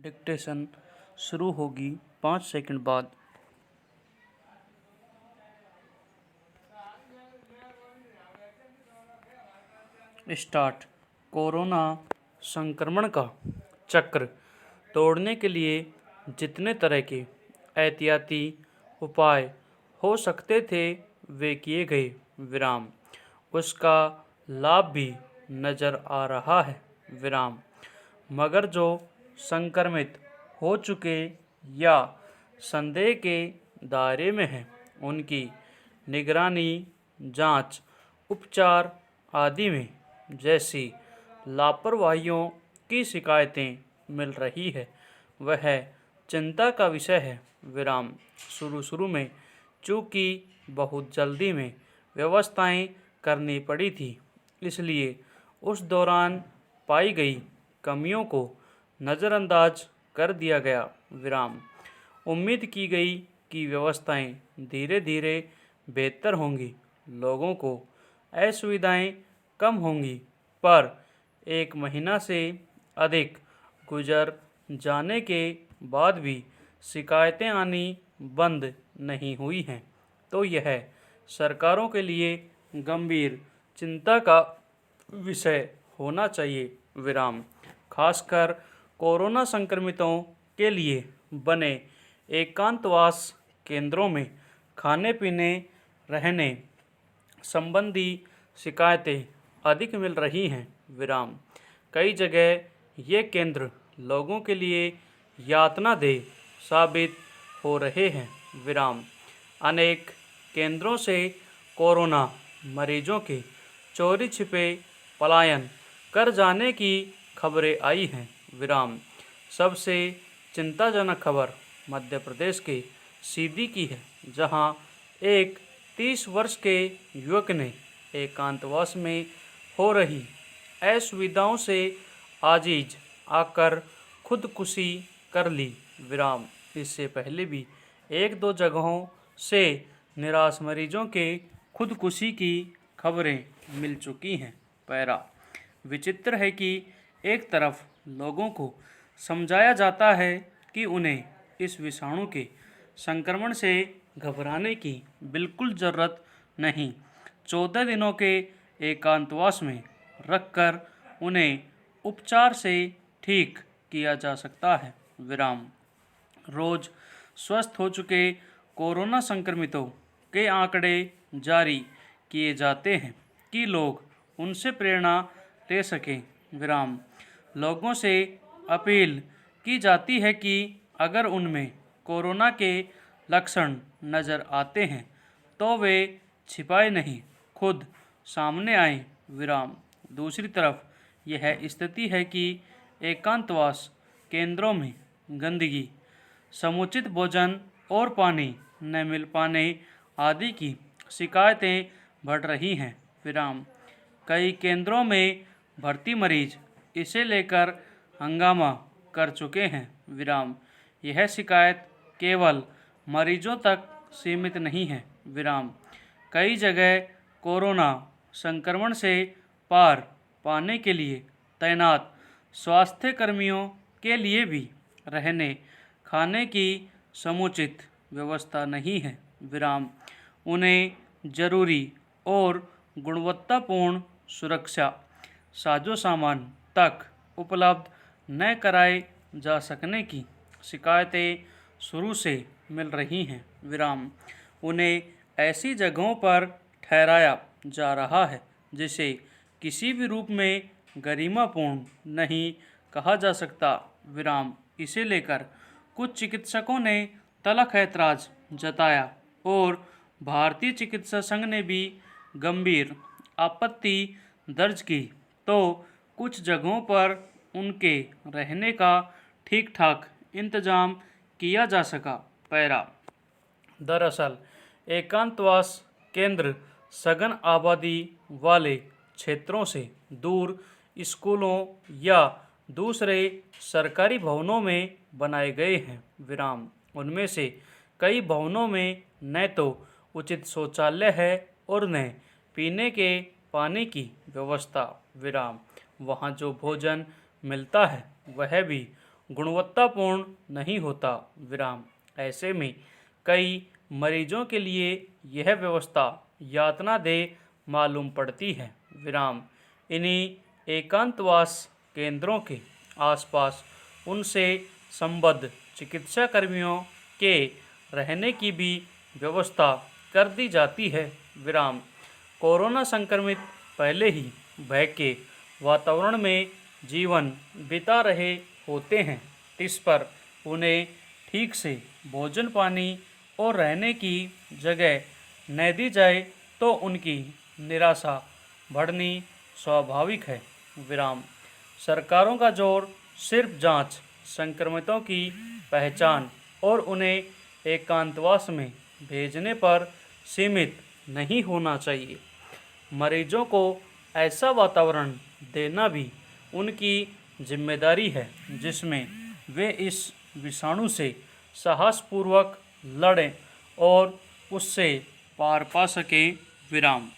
Dictation शुरू होगी 5 second बाद। स्टार्ट। कोरोना संक्रमण का चक्र तोड़ने के लिए जितने तरह के एहतियाती उपाय हो सकते थे वे किए गए। विराम। उसका लाभ भी नजर आ रहा है। विराम। मगर जो संक्रमित हो चुके या संदेह के दायरे में हैं उनकी निगरानी, जांच, उपचार आदि में जैसी लापरवाहियों की शिकायतें मिल रही है वह चिंता का विषय है। विराम। शुरू में चूंकि बहुत जल्दी में व्यवस्थाएं करनी पड़ी थी इसलिए उस दौरान पाई गई कमियों को नज़रअंदाज कर दिया गया। विराम। उम्मीद की गई कि व्यवस्थाएं धीरे धीरे बेहतर होंगी, लोगों को असुविधाएं कम होंगी, पर 1 महीना से अधिक गुजर जाने के बाद भी शिकायतें आनी बंद नहीं हुई हैं, तो यह सरकारों के लिए गंभीर चिंता का विषय होना चाहिए। विराम। खासकर कोरोना संक्रमितों के लिए बने एकांतवास केंद्रों में खाने पीने, रहने संबंधी शिकायतें अधिक मिल रही हैं। विराम। कई जगह ये केंद्र लोगों के लिए यातनादेह साबित हो रहे हैं। विराम। अनेक केंद्रों से कोरोना मरीजों के चोरी छिपे पलायन कर जाने की खबरें आई हैं। विराम। सबसे चिंताजनक खबर मध्य प्रदेश के सीधी की है, जहां एक 30 वर्ष के युवक ने एकांतवास में हो रही असुविधाओं से आजीज आकर खुदकुशी कर ली। विराम। इससे पहले भी 1-2 जगहों से निराश मरीजों के खुदकुशी की खबरें मिल चुकी हैं। पैरा। विचित्र है कि एक तरफ लोगों को समझाया जाता है कि उन्हें इस विषाणु के संक्रमण से घबराने की बिल्कुल जरूरत नहीं, 14 दिनों के एकांतवास में रखकर उन्हें उपचार से ठीक किया जा सकता है। विराम। रोज स्वस्थ हो चुके कोरोना संक्रमितों के आंकड़े जारी किए जाते हैं कि लोग उनसे प्रेरणा ले सकें। विराम। लोगों से अपील की जाती है कि अगर उनमें कोरोना के लक्षण नज़र आते हैं तो वे छिपाए नहीं, खुद सामने आएं। विराम। दूसरी तरफ यह स्थिति है कि एकांतवास केंद्रों में गंदगी, समुचित भोजन और पानी न मिल पाने आदि की शिकायतें बढ़ रही हैं। विराम। कई केंद्रों में भर्ती मरीज इसे लेकर हंगामा कर चुके हैं। विराम। यह शिकायत केवल मरीजों तक सीमित नहीं है। विराम। कई जगह कोरोना संक्रमण से पार पाने के लिए तैनात स्वास्थ्य कर्मियों के लिए भी रहने खाने की समुचित व्यवस्था नहीं है। विराम। उन्हें जरूरी और गुणवत्तापूर्ण सुरक्षा साजो सामान तक उपलब्ध न कराए जा सकने की शिकायतें शुरू से मिल रही हैं। विराम। उन्हें ऐसी जगहों पर ठहराया जा रहा है जिसे किसी भी रूप में गरिमापूर्ण नहीं कहा जा सकता। विराम। इसे लेकर कुछ चिकित्सकों ने तल्ख ऐतराज जताया और भारतीय चिकित्सा संघ ने भी गंभीर आपत्ति दर्ज की, तो कुछ जगहों पर उनके रहने का ठीक ठाक इंतजाम किया जा सका। पैरा। दरअसल एकांतवास केंद्र सघन आबादी वाले क्षेत्रों से दूर स्कूलों या दूसरे सरकारी भवनों में बनाए गए हैं। विराम। उनमें से कई भवनों में न तो उचित शौचालय है और न पीने के पानी की व्यवस्था। विराम। वहाँ जो भोजन मिलता है वह भी गुणवत्तापूर्ण नहीं होता। विराम। ऐसे में कई मरीजों के लिए यह व्यवस्था यातनादेह मालूम पड़ती है। विराम। इन्हीं एकांतवास केंद्रों के आसपास उनसे संबद्ध चिकित्सा कर्मियों के रहने की भी व्यवस्था कर दी जाती है। विराम। कोरोना संक्रमित पहले ही भय के वातावरण में जीवन बिता रहे होते हैं। इस पर उन्हें ठीक से भोजन पानी और रहने की जगह न दी जाए तो उनकी निराशा बढ़नी स्वाभाविक है। विराम। सरकारों का जोर सिर्फ जांच, संक्रमितों की पहचान और उन्हें एकांतवास में भेजने पर सीमित नहीं होना चाहिए। मरीजों को ऐसा वातावरण देना भी उनकी जिम्मेदारी है जिसमें वे इस विषाणु से साहसपूर्वक लड़ें और उससे पार पा सकें। विराम।